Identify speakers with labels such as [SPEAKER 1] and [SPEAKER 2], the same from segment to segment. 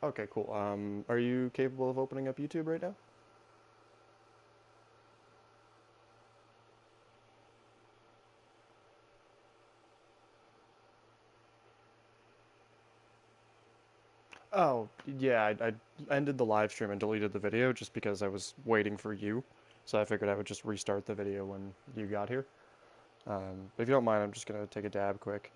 [SPEAKER 1] Okay, cool. Are you capable of opening up YouTube right now? Oh, yeah, I ended the live stream and deleted the video just because I was waiting for you. So I figured I would just restart the video when you got here. But if you don't mind, I'm just gonna take a dab quick.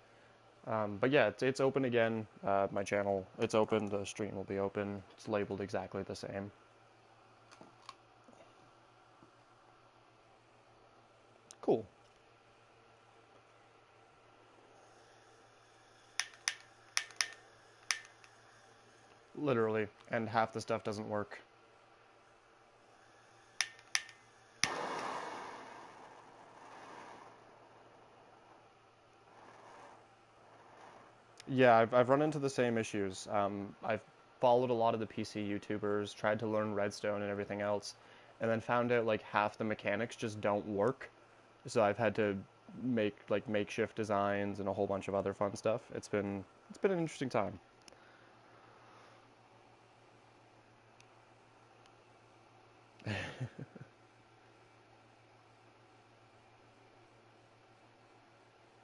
[SPEAKER 1] But yeah, it's open again. My channel, it's open. The stream will be open. It's labeled exactly the same. Cool. Literally. And half the stuff doesn't work. Yeah, I've run into the same issues. I've followed a lot of the PC YouTubers, tried to learn Redstone and everything else, and then found out like half the mechanics just don't work. So I've had to make like makeshift designs and a whole bunch of other fun stuff. It's been an interesting time.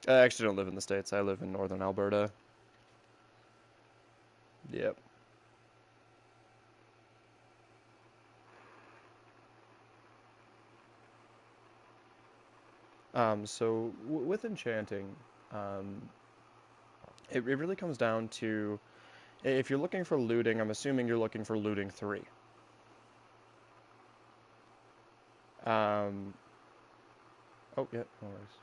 [SPEAKER 1] I actually don't live in the States. I live in northern Alberta. Yep. So with enchanting, um, it really comes down to if you're looking for looting, I'm assuming you're looking for looting three. Um, oh yeah, no worries.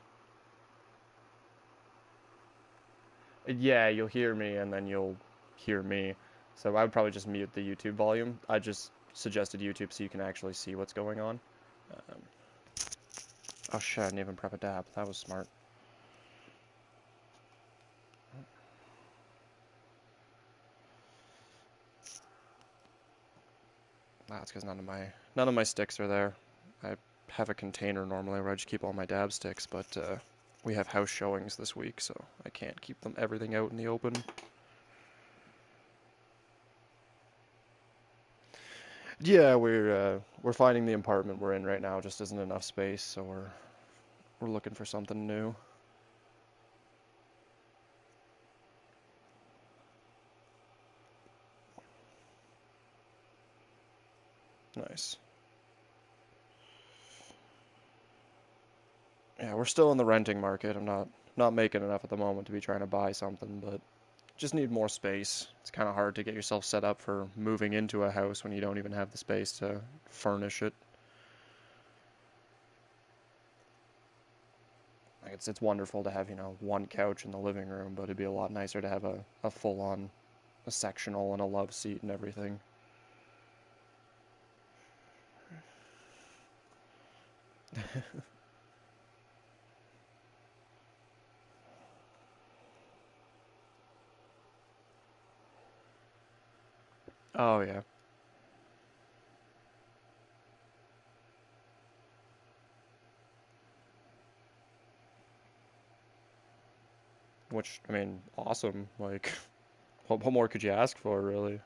[SPEAKER 1] Yeah, you'll hear me and then you'll hear me. So I would probably just mute the YouTube volume. I just suggested YouTube so you can actually see what's going on. Um, oh shit, I didn't even prep a dab. That was smart. That's because none of my sticks are there. I have a container normally where I just keep all my dab sticks, but we have house showings this week, so I can't keep them everything out in the open. Yeah, we're finding the apartment we're in right now just isn't enough space, so we're looking for something new. Nice. Yeah, we're still in the renting market. I'm not making enough at the moment to be trying to buy something, but just need more space. It's kind of hard to get yourself set up for moving into a house when you don't even have the space to furnish it. Like it's wonderful to have, one couch in the living room, but it'd be a lot nicer to have a full on a sectional and a love seat and everything. Oh yeah. Which I mean, awesome. Like what more could you ask for, really?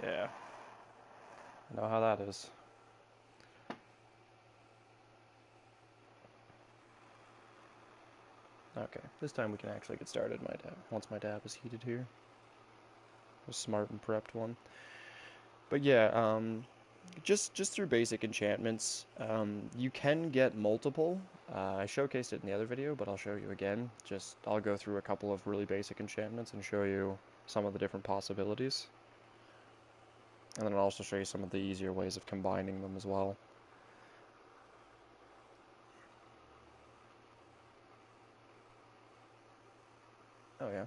[SPEAKER 1] Yeah. I know how that is. Okay, this time we can actually get started. My dab. Once my dab is heated here, a smart and prepped one. But yeah, just through basic enchantments, you can get multiple. I showcased it in the other video, but I'll show you again. Just I'll go through a couple of really basic enchantments and show you some of the different possibilities, and then I'll also show you some of the easier ways of combining them as well. Oh yeah,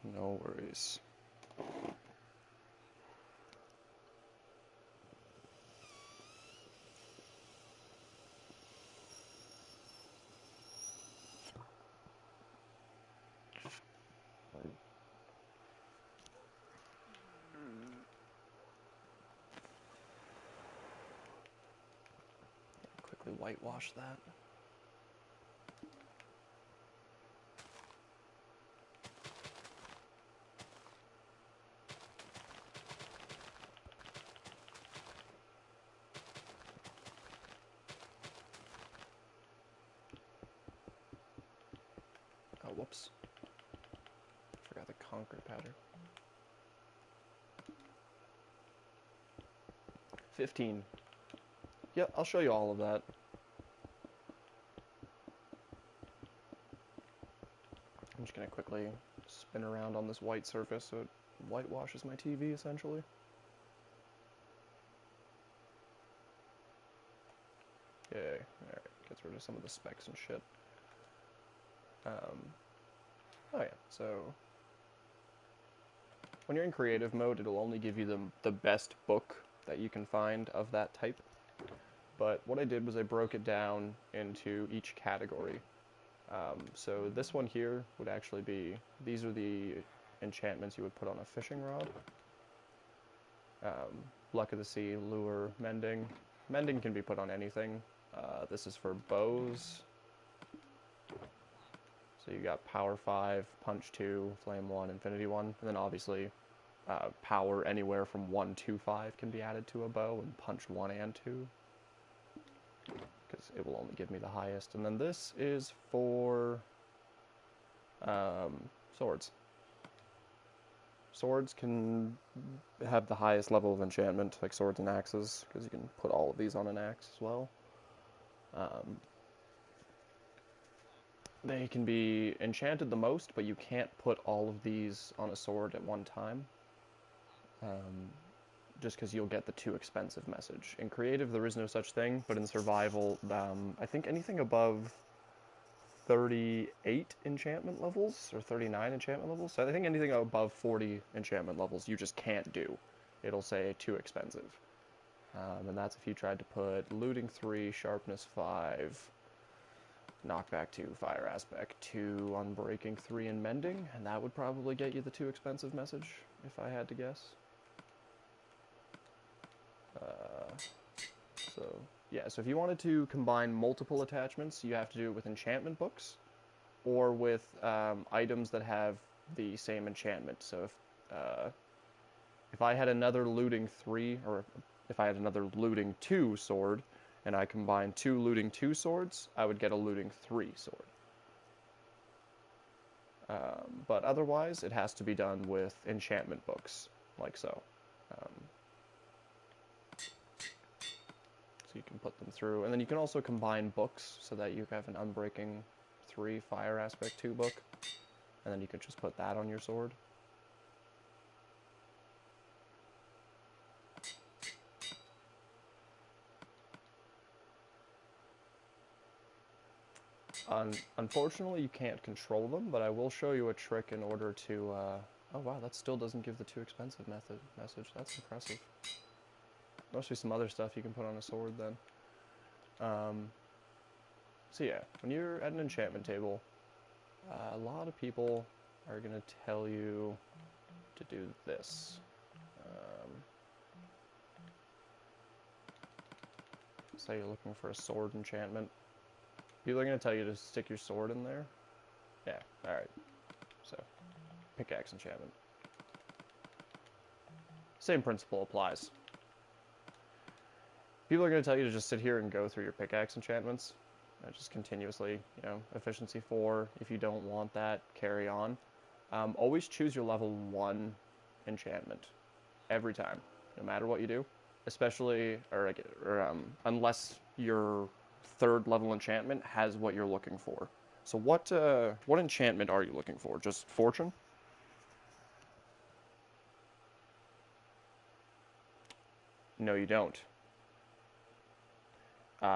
[SPEAKER 1] no worries. whitewash that. Oh, whoops. Forgot the conquer pattern. 15. Yep, I'll show you all of that. I'm just gonna quickly spin around on this white surface so it whitewashes my TV, essentially. Yay. Alright, gets rid of some of the specks and shit. Oh yeah, so when you're in creative mode, it'll only give you the best book that you can find of that type. But what I did was I broke it down into each category. So this one here would actually be, these are the enchantments you would put on a fishing rod. Luck of the Sea, Lure, Mending. Mending can be put on anything. This is for bows. So you got Power 5, Punch 2, Flame 1, Infinity 1, and then obviously Power anywhere from 1 to 5 can be added to a bow, and Punch 1 and 2, because it will only give me the highest. And then this is for swords. Swords can have the highest level of enchantment, like swords and axes, because you can put all of these on an axe as well. They can be enchanted the most, but you can't put all of these on a sword at one time. Just because you'll get the too expensive message. In creative, there is no such thing, but in survival, I think anything above 38 enchantment levels, or 39 enchantment levels, so I think anything above 40 enchantment levels, you just can't do. It'll say too expensive. And that's if you tried to put looting 3, sharpness 5, knockback 2, fire aspect 2, unbreaking 3, and mending, and that would probably get you the too expensive message, if I had to guess. So if you wanted to combine multiple attachments, you have to do it with enchantment books, or with items that have the same enchantment. So if I had another looting 3, or if I had another looting 2 sword, and I combined 2 looting 2 swords, I would get a looting 3 sword. But otherwise, it has to be done with enchantment books, like so. So you can put them through, and then you can also combine books so that you have an Unbreaking 3 Fire Aspect 2 book, and then you could just put that on your sword. Unfortunately, you can't control them, but I will show you a trick in order to... oh wow, that still doesn't give the too expensive message. That's impressive. Must be some other stuff you can put on a sword then. So yeah, when you're at an enchantment table, a lot of people are going to tell you to do this. Say you're looking for a sword enchantment. People are going to tell you to stick your sword in there. Yeah, alright. So, pickaxe enchantment. Same principle applies. People are going to tell you to just sit here and go through your pickaxe enchantments. Just continuously, efficiency 4. If you don't want that, carry on. Always choose your level 1 enchantment. Every time. No matter what you do. Especially, unless your 3rd level enchantment has what you're looking for. So what enchantment are you looking for? Just fortune? No, you don't.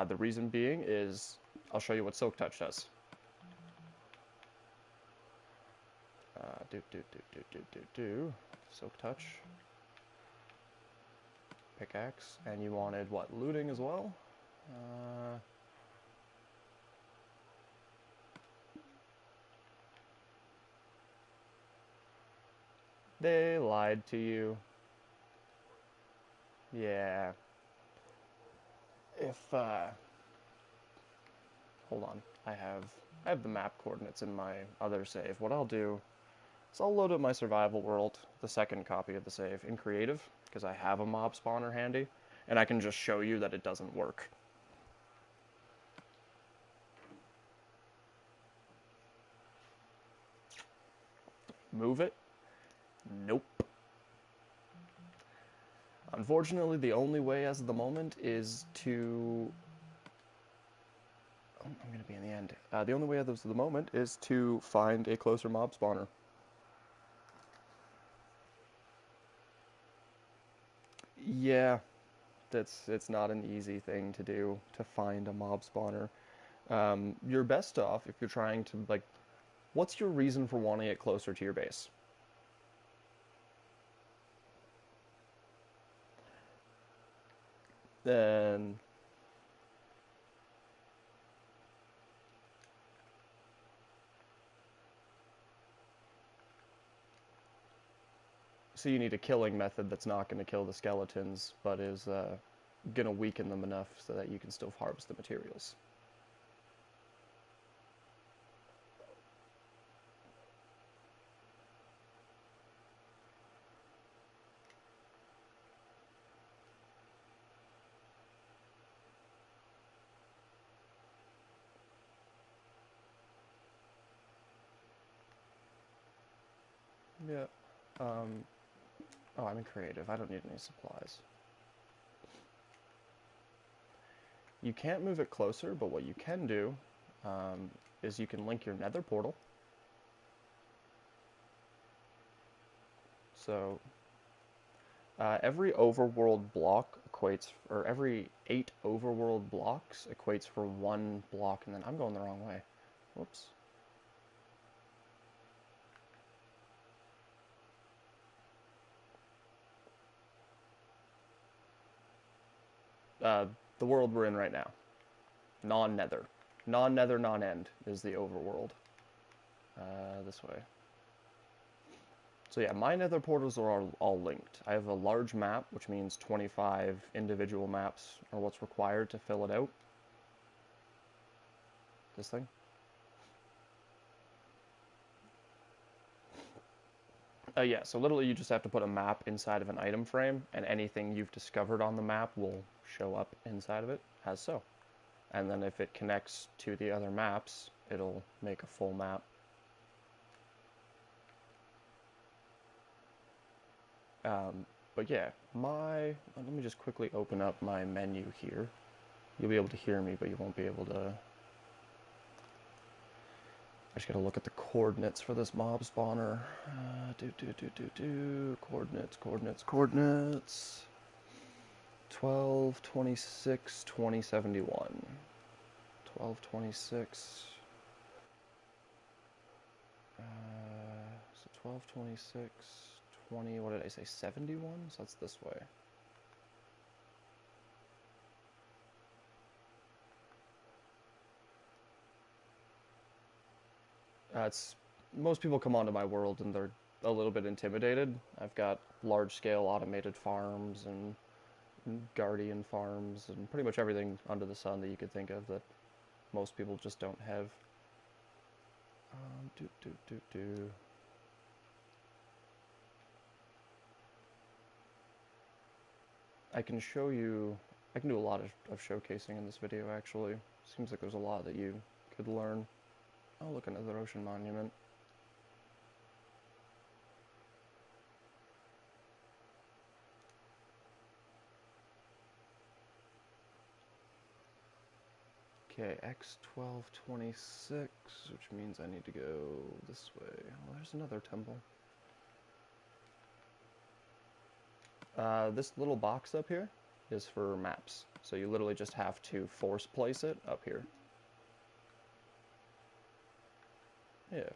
[SPEAKER 1] The reason being is, I'll show you what Silk Touch does. Silk Touch. Pickaxe. And you wanted, what, looting as well? They lied to you. Yeah. hold on. I have the map coordinates in my other save. What I'll do is I'll load up my survival world, the second copy of the save, in creative, because I have a mob spawner handy, and I can just show you that it doesn't work. Move it? Nope. Unfortunately, the only way as of the moment is to... Oh, I'm going to be in the end. The only way as of the moment is to find a closer mob spawner. Yeah, it's not an easy thing to do, to find a mob spawner. You're best off if you're trying to, like, what's your reason for wanting it closer to your base? Then so you need a killing method that's not going to kill the skeletons, but is going to weaken them enough so that you can still harvest the materials. Yeah. Oh, I'm in creative. I don't need any supplies. You can't move it closer, but what you can do is you can link your nether portal. So every overworld block equates, or every 8 overworld blocks equates for 1 block, and then I'm going the wrong way. Whoops. Uh, the world we're in right now. Non-nether. Non-nether, non-end is the overworld. This way. So yeah, my nether portals are all linked. I have a large map, which means 25 individual maps are what's required to fill it out. This thing. Yeah, so literally you just have to put a map inside of an item frame, and anything you've discovered on the map will show up inside of it, as so. And then if it connects to the other maps, it'll make a full map. But yeah, let me just quickly open up my menu here. You'll be able to hear me, but you won't be able to... I just gotta look at the coordinates for this mob spawner. Coordinates. 12, 26, 2071. 12, 26. So 12, 26, 20, what did I say, 71? So that's this way. It's most people come onto my world and they're a little bit intimidated. I've got large-scale automated farms and guardian farms and pretty much everything under the sun that you could think of that most people just don't have. I can show you. I can do a lot of showcasing in this video. Actually, seems like there's a lot that you could learn. Oh, look, another ocean monument. Okay, X1226, which means I need to go this way. Oh, there's another temple. This little box up here is for maps. So you literally just have to force place it up here. Yeah.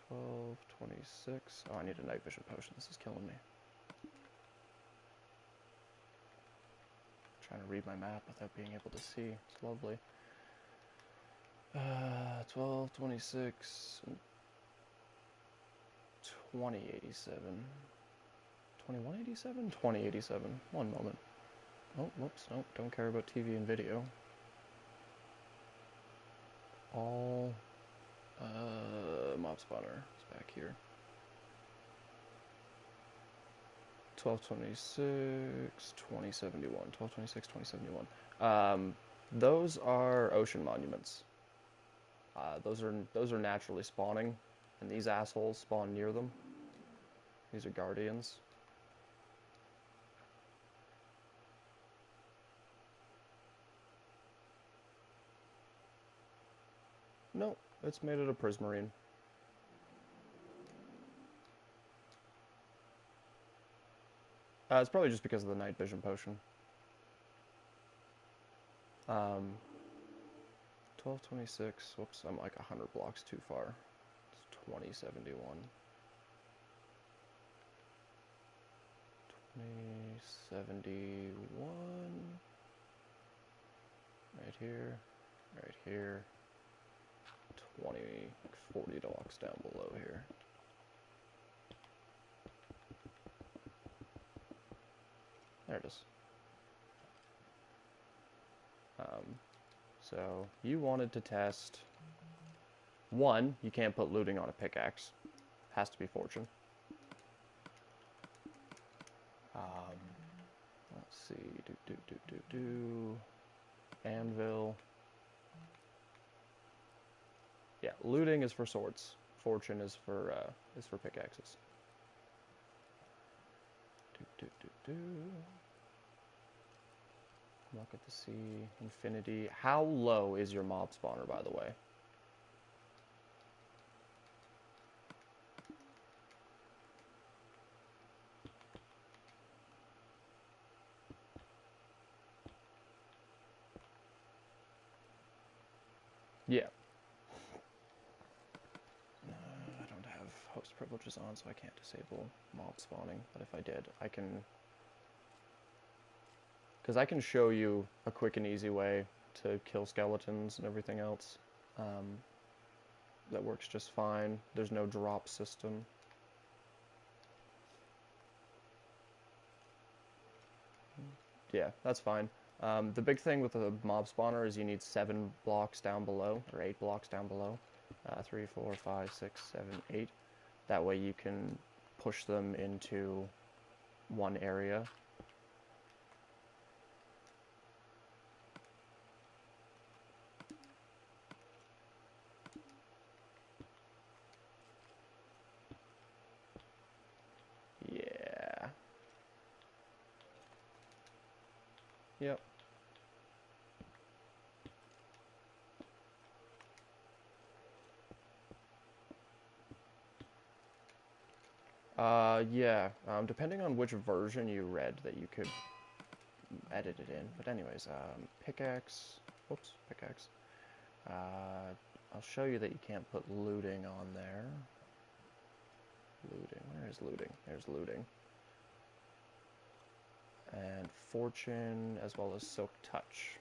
[SPEAKER 1] 1226. Oh, I need a night vision potion. This is killing me. Trying to read my map without being able to see. It's lovely. 1226. 2087. 2187? 2087. One moment. Oh, whoops. Nope. Don't care about TV and video. all mob spawner is back here. 1226, 2071, 1226, 2071. Those are ocean monuments. Those are naturally spawning, and these assholes spawn near them. These are guardians. No, it's made out of prismarine. It's probably just because of the night vision potion. 1226. Whoops, I'm like 100 blocks too far. It's 2071. 2071. Right here. Right here. 20, 40 blocks down below here. There it is. So you wanted to test one, you can't put looting on a pickaxe. Has to be fortune. Let's see. Anvil. Yeah, looting is for swords. Fortune is for pickaxes. Look at the sea, infinity. How low is your mob spawner, by the way? Yeah. I don't have host privileges on, so I can't disable mob spawning. But if I did, I can... Because I can show you a quick and easy way to kill skeletons and everything else. That works just fine. There's no drop system. Yeah, that's fine. The big thing with the mob spawner is you need 7 blocks down below, or 8 blocks down below. 3, 4, 5, 6, 7, 8. That way you can push them into one area. Yeah. Yep. Yeah. Depending on which version you read, that you could edit it in. But anyways, pickaxe. Whoops, pickaxe. I'll show you that you can't put looting on there. Looting. Where is looting? There's looting. And fortune, as well as silk touch.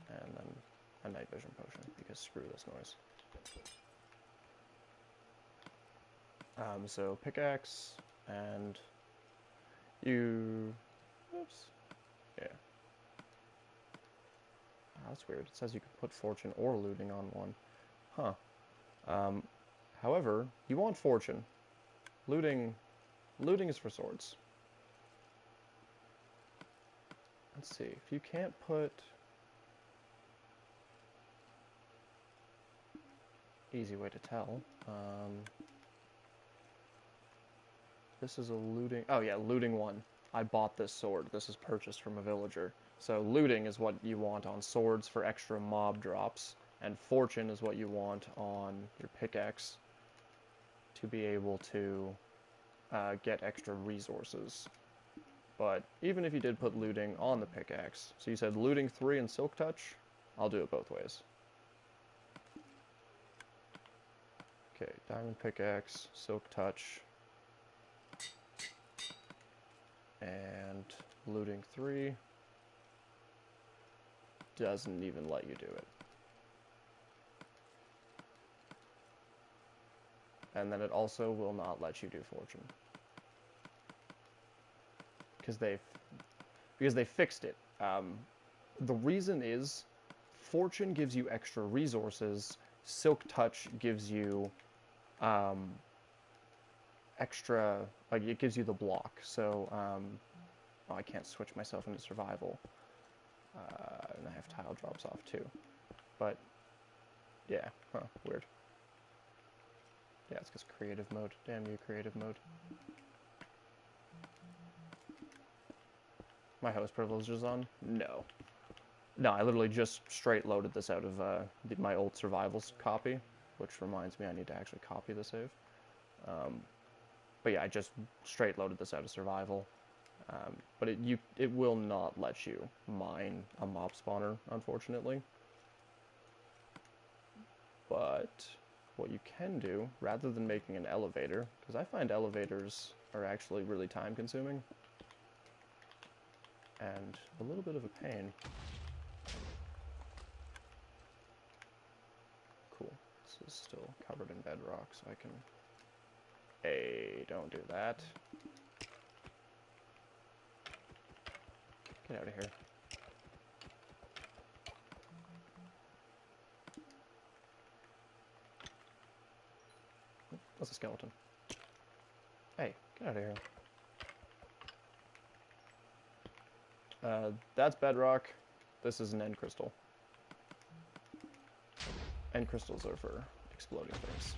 [SPEAKER 1] And then a night vision potion, because screw this noise. So pickaxe, and you... Oops. Yeah. Oh, that's weird. It says you can put fortune or looting on one. Huh. However, you want fortune. Looting is for swords. Let's see. If you can't put... Easy way to tell. This is a looting... Oh yeah, looting 1. I bought this sword. This is purchased from a villager. So looting is what you want on swords for extra mob drops, and fortune is what you want on your pickaxe to be able to get extra resources. But even if you did put looting on the pickaxe, so you said looting 3 and silk touch, I'll do it both ways. Okay, diamond pickaxe, silk touch, and looting 3 doesn't even let you do it. And then it also will not let you do fortune. Because they fixed it. The reason is Fortune gives you extra resources. Silk Touch gives you extra, like it gives you the block. So, oh, I can't switch myself into survival. And I have tile drops off too. But, yeah, huh, weird. Yeah, it's because creative mode. Damn you, creative mode. My host privilege is on? No. No, I literally just straight loaded this out of my old survivals copy, which reminds me I need to actually copy the save. But yeah, I just straight loaded this out of survival. But it will not let you mine a mob spawner, unfortunately. But what you can do, rather than making an elevator, because I find elevators are actually really time consuming and a little bit of a pain. Cool. This is still covered in bedrock, so I can... Hey, don't do that. Get out of here. That's a skeleton. Hey, get out of here. That's bedrock. This is an end crystal. End crystals are for exploding things.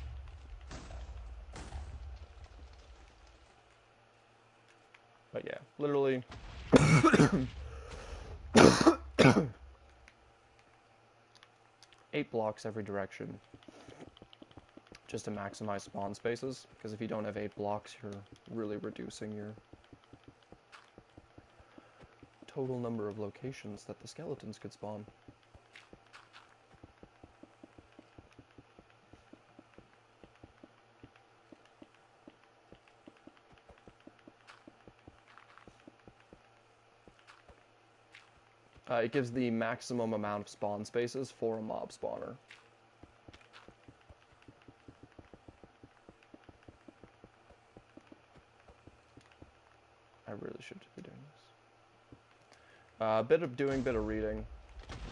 [SPEAKER 1] But yeah, literally... 8 blocks every direction. Just to maximize spawn spaces, because if you don't have 8 blocks, you're really reducing your total number of locations that the skeletons could spawn. It gives the maximum amount of spawn spaces for a mob spawner. I really should be doing this. Bit of reading,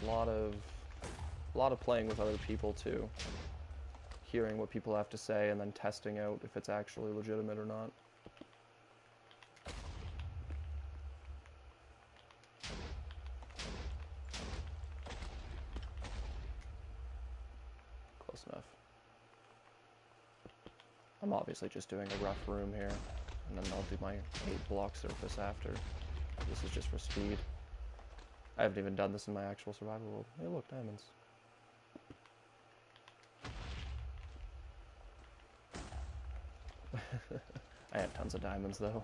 [SPEAKER 1] a lot of playing with other people too, hearing what people have to say and then testing out if it's actually legitimate or not. Close enough. I'm obviously just doing a rough room here, and then I'll do my 8-block surface after. This is just for speed. I haven't even done this in my actual survival world. Hey look, diamonds. I have tons of diamonds though.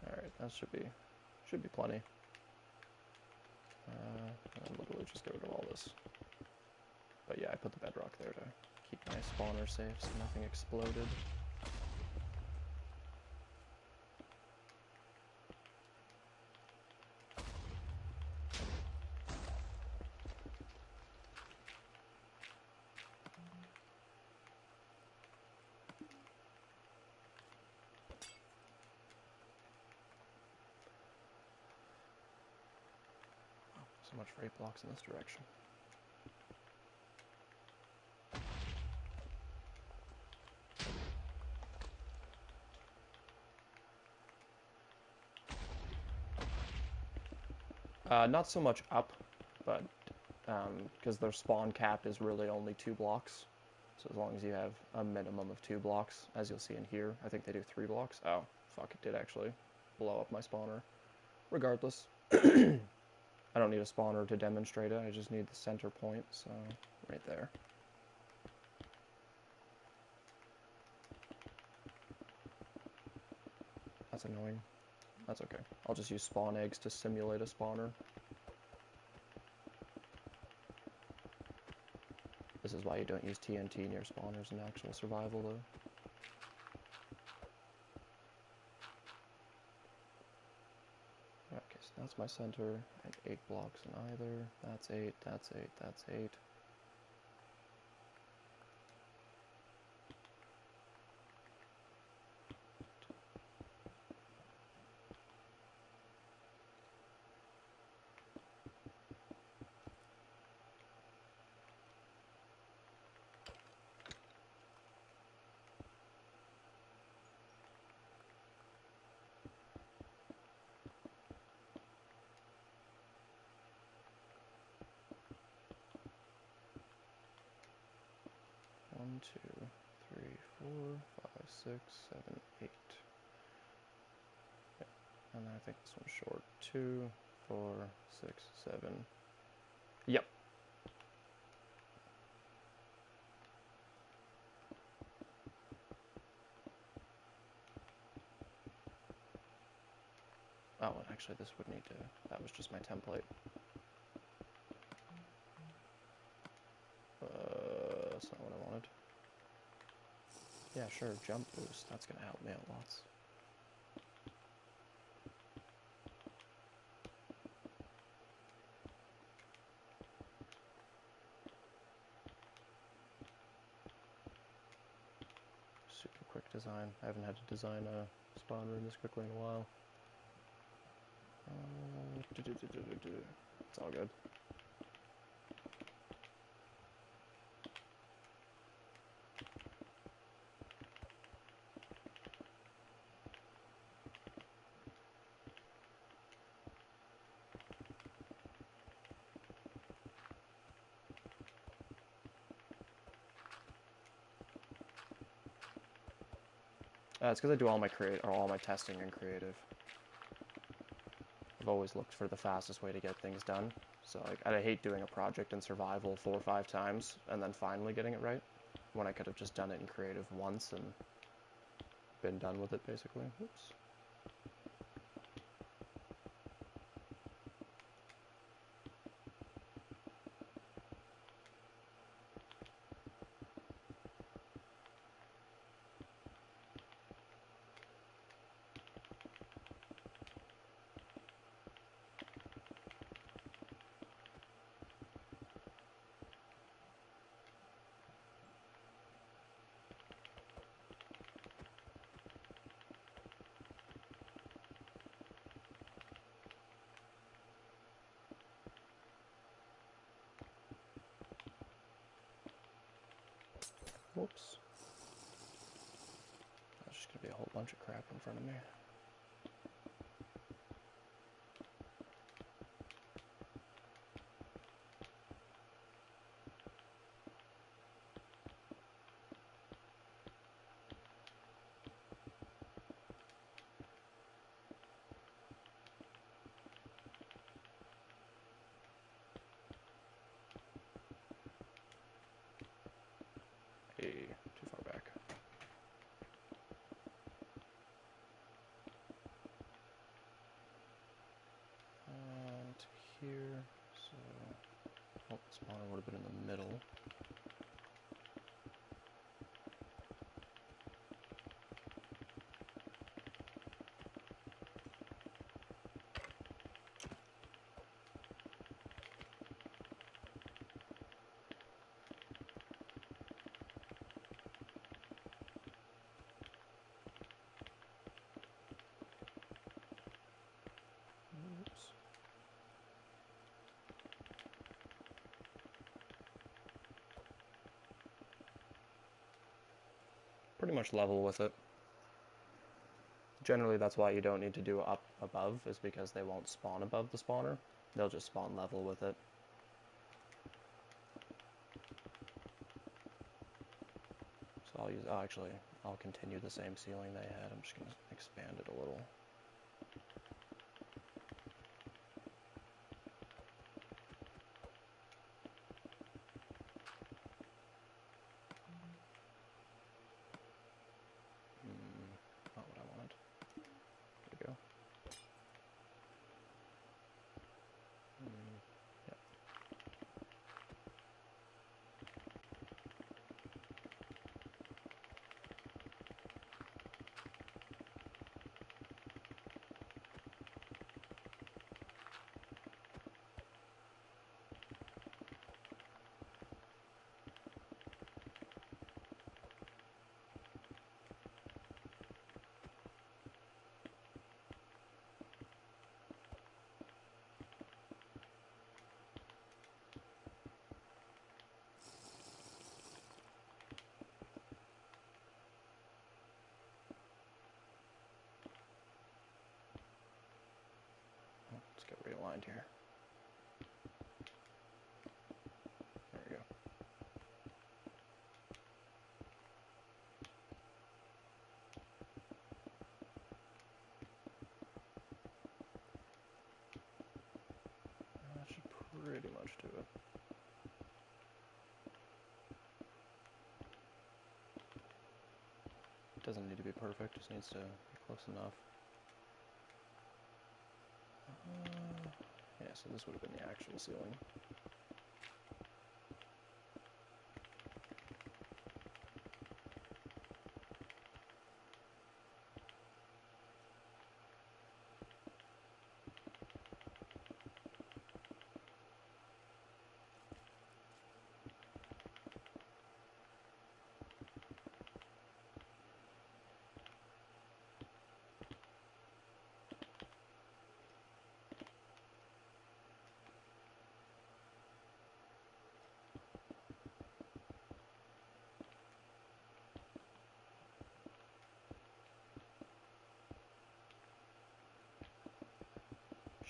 [SPEAKER 1] Alright, that should be plenty. I'll literally just get rid of all this. But yeah, I put the bedrock there to keep my spawner safe so nothing exploded. So much for 8 blocks in this direction. Not so much up, but because their spawn cap is really only 2 blocks. So as long as you have a minimum of 2 blocks, as you'll see in here, I think they do 3 blocks. Oh, fuck, it did actually blow up my spawner. Regardless, I don't need a spawner to demonstrate it, I just need the center point, so right there. That's annoying. That's okay. I'll just use spawn eggs to simulate a spawner. This is why you don't use TNT near spawners in actual survival, though. Okay, so that's my center, and 8 blocks in either. That's 8, that's 8, that's 8. 2, 3, 4, 5, 6, 7, 8. Yep. And then I think this one's short. 2, 4, 6, 7. Yep. Oh, actually this would need to, that was just my template. That's not what I wanted. Yeah, sure, jump boost. That's gonna help me out lots. Super quick design. I haven't had to design a spawn room this quickly in a while. It's all good. It's because I do all my testing in creative. I've always looked for the fastest way to get things done. So like, I hate doing a project in survival 4 or 5 times and then finally getting it right, when I could have just done it in creative once and been done with it, basically. Oops. Whoops. There's just gonna be a whole bunch of crap in front of me. Hey, too far back. And here, so... Oh, the spawner would have been in the middle. Oops. Pretty much level with it. Generally, that's why you don't need to do up above, is because they won't spawn above the spawner. They'll just spawn level with it. So I'll continue the same ceiling they had. I'm just going to expand it a little. Not what I wanted. There we go. Yep. Let's get realigned here. There we go. pretty much to it. It doesn't need to be perfect, just needs to be close enough. Yeah, so this would have been the actual ceiling.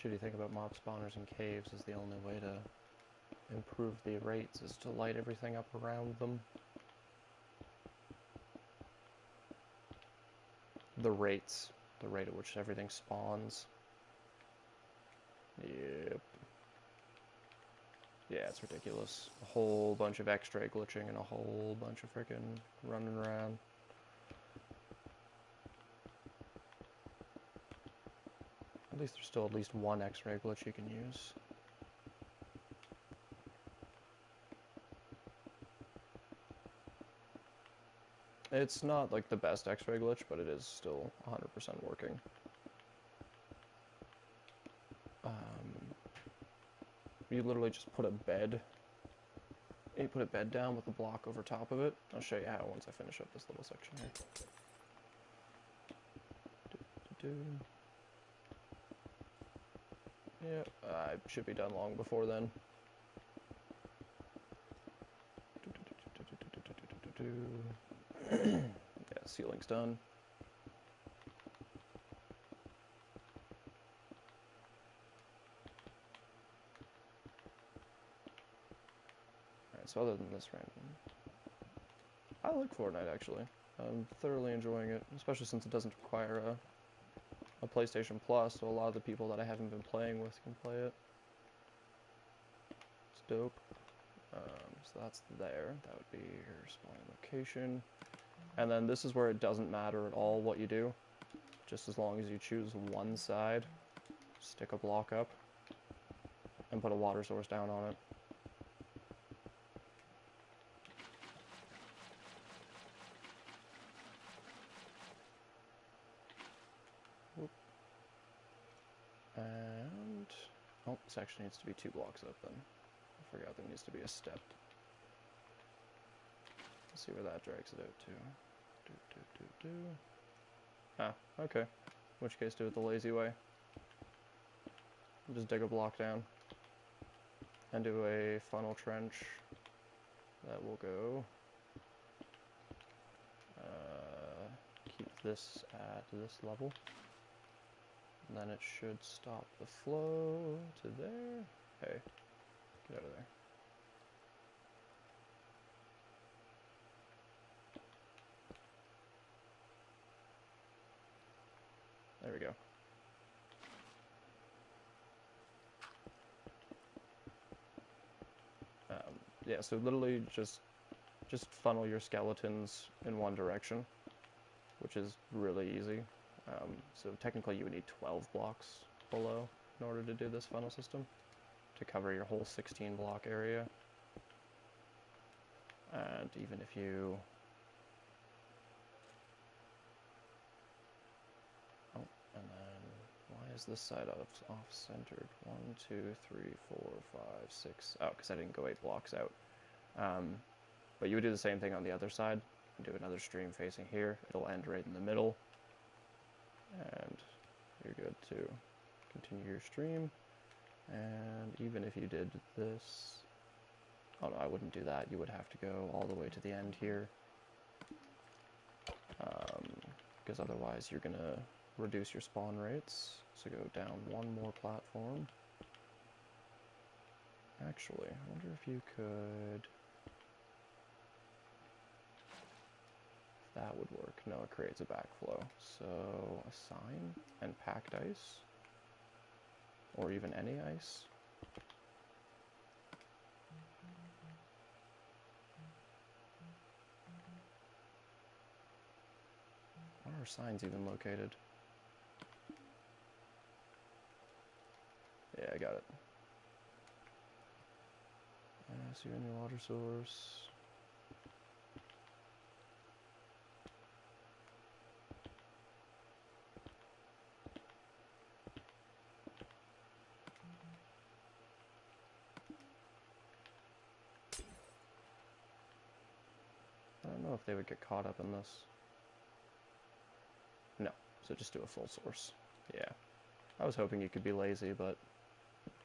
[SPEAKER 1] Shitty thing about mob spawners and caves is the only way to improve the rates is to light everything up around them. The rates. The rate at which everything spawns. Yep. Yeah, it's ridiculous. A whole bunch of X-ray glitching and a whole bunch of freaking running around. At least there's still at least one X-ray glitch you can use. It's not like the best X-ray glitch, but it is still 100% working. You literally just put a bed. You put a bed down with a block over top of it. I'll show you how once I finish up this little section here. Yeah, I should be done long before then. Yeah, ceiling's done. Alright, so other than this random... I like Fortnite, actually. I'm thoroughly enjoying it, especially since it doesn't require a PlayStation Plus, so a lot of the people that I haven't been playing with can play it. It's dope. So that's there. That would be your spawning location. And then this is where it doesn't matter at all what you do. Just as long as you choose one side, stick a block up, and put a water source down on it. Whoop. And... oh, this actually needs to be 2 blocks up then. I forgot there needs to be a step. Let's see where that drags it out to. Ah, okay. In which case do it the lazy way. Just dig a block down. And do a funnel trench that will go. Keep this at this level. And then it should stop the flow to there. Hey, get out of there. There we go. Yeah, so literally just funnel your skeletons in one direction, which is really easy. So technically you would need 12 blocks below in order to do this funnel system to cover your whole 16 block area. And even if you... oh, and then why is this side off-centered? 1, 2, 3, 4, 5, 6... oh, because I didn't go 8 blocks out. But you would do the same thing on the other side. Do another stream facing here. It'll end right in the middle. And you're good to continue your stream. And even if you did this... oh no, I wouldn't do that. You would have to go all the way to the end here. Because otherwise you're going to reduce your spawn rates. So go down one more platform. Actually, I wonder if you could... that would work. No, it creates a backflow. So assign and packed ice, or even any ice. are signs even located? Yeah, I got it. So you're in your water source. I don't know if they would get caught up in this. No, so just do a full source. Yeah. I was hoping you could be lazy, but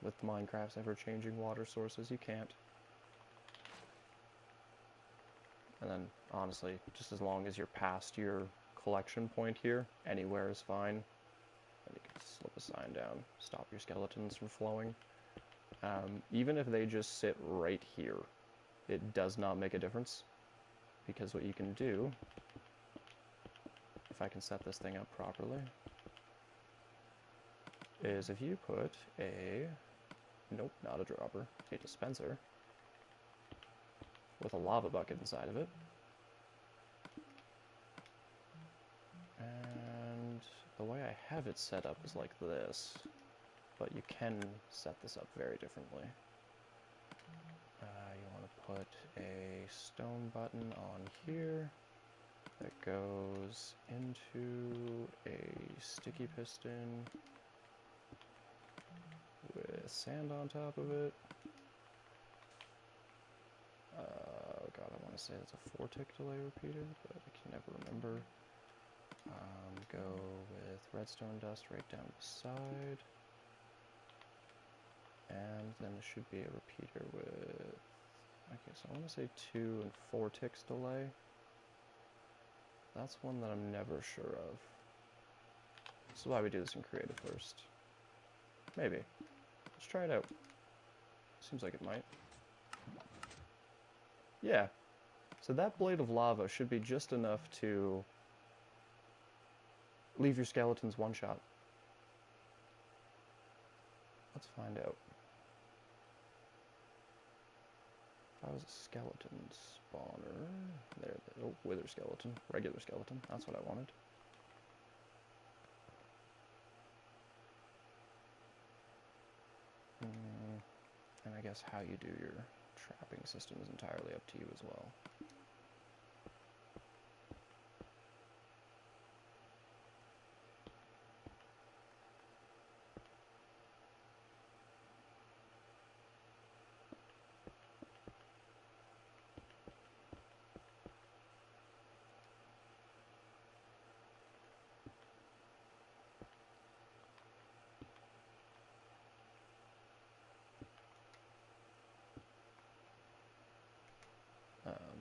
[SPEAKER 1] with Minecraft's ever-changing water sources, you can't. And then, honestly, just as long as you're past your collection point here, anywhere is fine. And you can slip a sign down, stop your skeletons from flowing. Even if they just sit right here, it does not make a difference. Because what you can do, if I can set this thing up properly, is if you put a, nope, not a dropper, a dispenser with a lava bucket inside of it. And the way I have it set up is like this, but you can set this up very differently. You want to put a stone button on here that goes into a sticky piston with sand on top of it. Oh god, I want to say it's a 4-tick delay repeater, but I can never remember. Go with redstone dust right down the side. And then there should be a repeater with, okay, so I want to say 2 and 4 ticks delay. That's one that I'm never sure of. This is why we do this in creative first. Maybe. Let's try it out. Seems like it might. Yeah. So that blade of lava should be just enough to leave your skeletons one shot. Let's find out. If I was a skeleton spawner... There, oh, wither skeleton. Regular skeleton. That's what I wanted. And I guess how you do your trapping system is entirely up to you as well.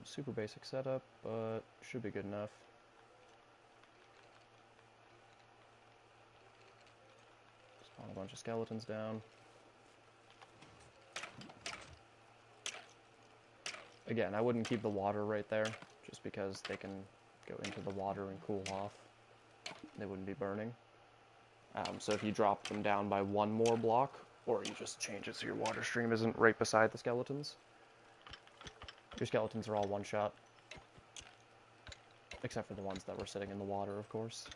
[SPEAKER 1] Super basic setup, but should be good enough. Spawn a bunch of skeletons down. Again, I wouldn't keep the water right there, just because they can go into the water and cool off. They wouldn't be burning. So if you drop them down by one more block, or you just change it so your water stream isn't right beside the skeletons, your skeletons are all one shot. Except for the ones that were sitting in the water, of course.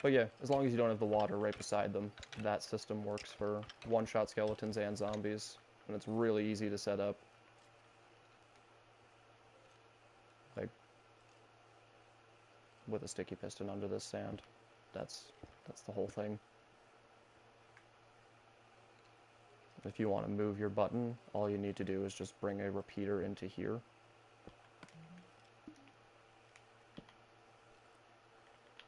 [SPEAKER 1] But yeah, as long as you don't have the water right beside them, that system works for one-shot skeletons and zombies. And it's really easy to set up. Like, with a sticky piston under this sand. That's the whole thing. If you want to move your button, all you need to do is just bring a repeater into here.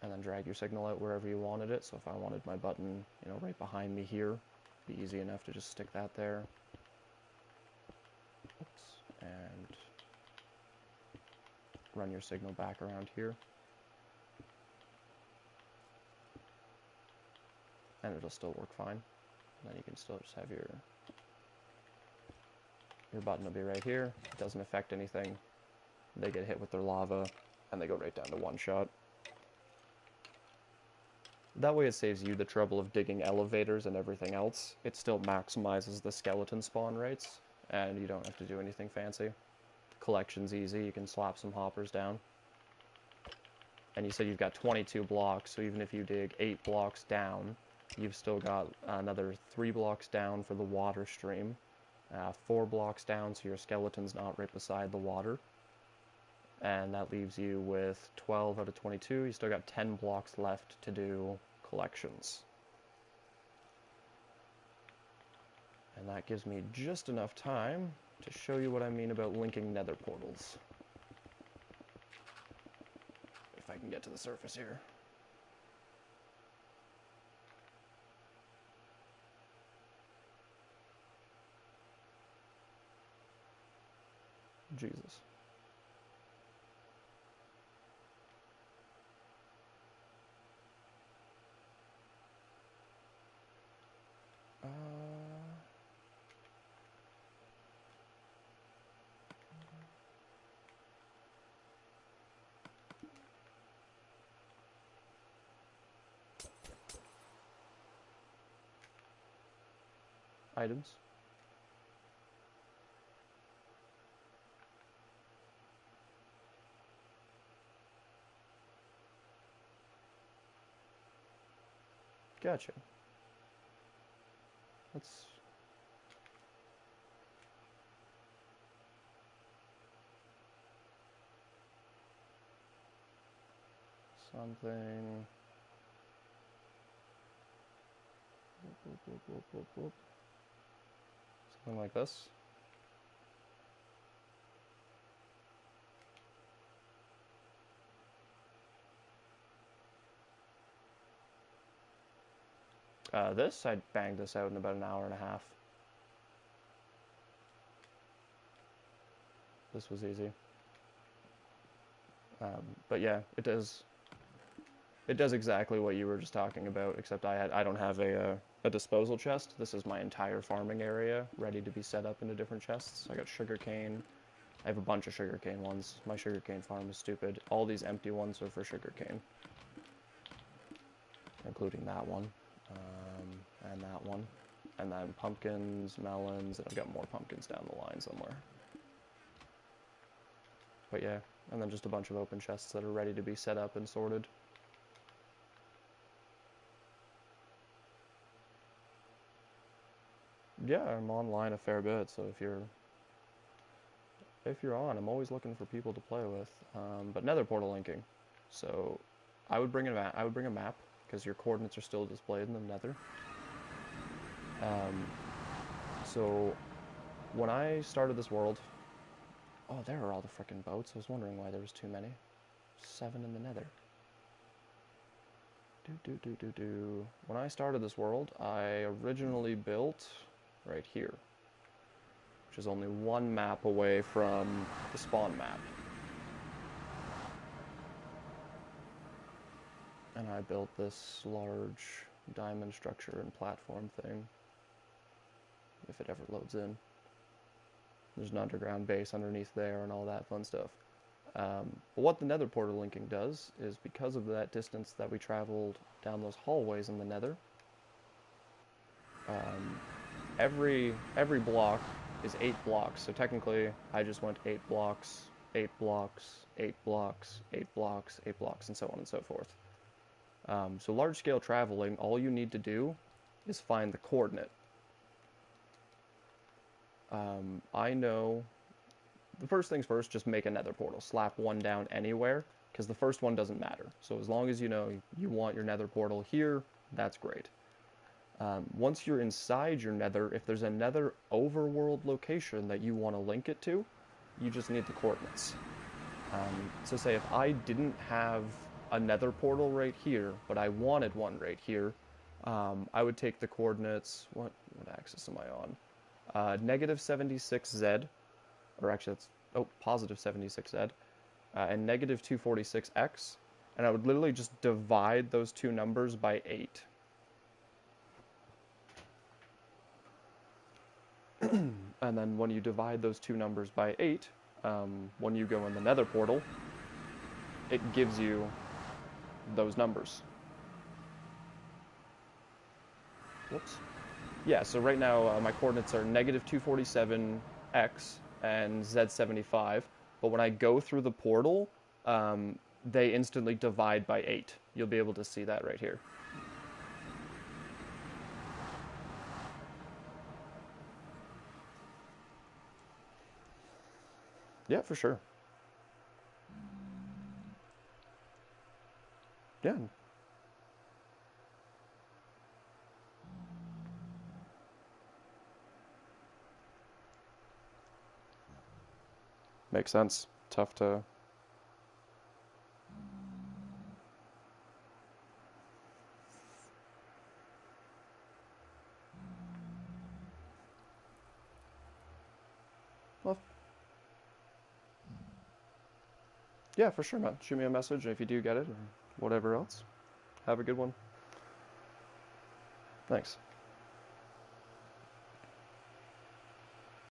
[SPEAKER 1] And then drag your signal out wherever you wanted it. So if I wanted my button, you know, right behind me here, it'd be easy enough to just stick that there. Oops. And run your signal back around here. And it'll still work fine. And then you can still just have your button will be right here. It doesn't affect anything. They get hit with their lava, and they go right down to one shot. That way it saves you the trouble of digging elevators and everything else. It still maximizes the skeleton spawn rates, and you don't have to do anything fancy. Collection's easy, you can slap some hoppers down. and you said you've got 22 blocks, so even if you dig 8 blocks down, you've still got another 3 blocks down for the water stream, 4 blocks down so your skeleton's not right beside the water, and that leaves you with 12 out of 22. You still got 10 blocks left to do collections. And that gives me just enough time to show you what I mean about linking nether portals. If I can get to the surface here. Jesus. Items. Gotcha. That's something. Something like this. I banged this out in about an hour and a half. This was easy. But yeah, it does exactly what you were just talking about, except I don't have a disposal chest. This is my entire farming area, ready to be set up into different chests. I got sugarcane. I have a bunch of sugarcane ones. My sugarcane farm is stupid. All these empty ones are for sugarcane, including that one, and that one, and then pumpkins, melons, and I've got more pumpkins down the line somewhere. But yeah, and then just a bunch of open chests that are ready to be set up and sorted. Yeah, I'm online a fair bit, so if you're on, I'm always looking for people to play with. But nether portal linking. So I would bring a map because your coordinates are still displayed in the nether. So when I started this world, oh, there are all the frickin' boats. I was wondering why there was too many. 7 in the nether. When I started this world, I originally built right here, which is only 1 map away from the spawn map. And I built this large diamond structure and platform thing, if it ever loads in. There's an underground base underneath there and all that fun stuff. But what the nether portal linking does is, because of that distance that we traveled down those hallways in the nether, every block is 8 blocks. So technically, I just went 8 blocks, 8 blocks, 8 blocks, 8 blocks, 8 blocks, and so on and so forth. So large-scale traveling, all you need to do is find the coordinate. I know, the first things first, just make a nether portal. Slap 1 down anywhere, because the first one doesn't matter. So as long as you know you want your nether portal here, that's great. Once you're inside your nether, if there's a nether overworld location that you want to link it to, you just need the coordinates. So say if I didn't have a nether portal right here, but I wanted one right here, I would take the coordinates, what axis am I on? Negative 76Z, or actually that's, positive 76Z, and negative 246X, and I would literally just divide those two numbers by 8. And then when you divide those two numbers by 8, when you go in the nether portal, it gives you those numbers. Whoops. Yeah, so right now my coordinates are negative 247X and Z75, but when I go through the portal, they instantly divide by 8. You'll be able to see that right here. Yeah, for sure. Yeah, makes sense. Tough to. Well, yeah, for sure, man. Shoot me a message if you do get it or whatever else. Have a good one. Thanks.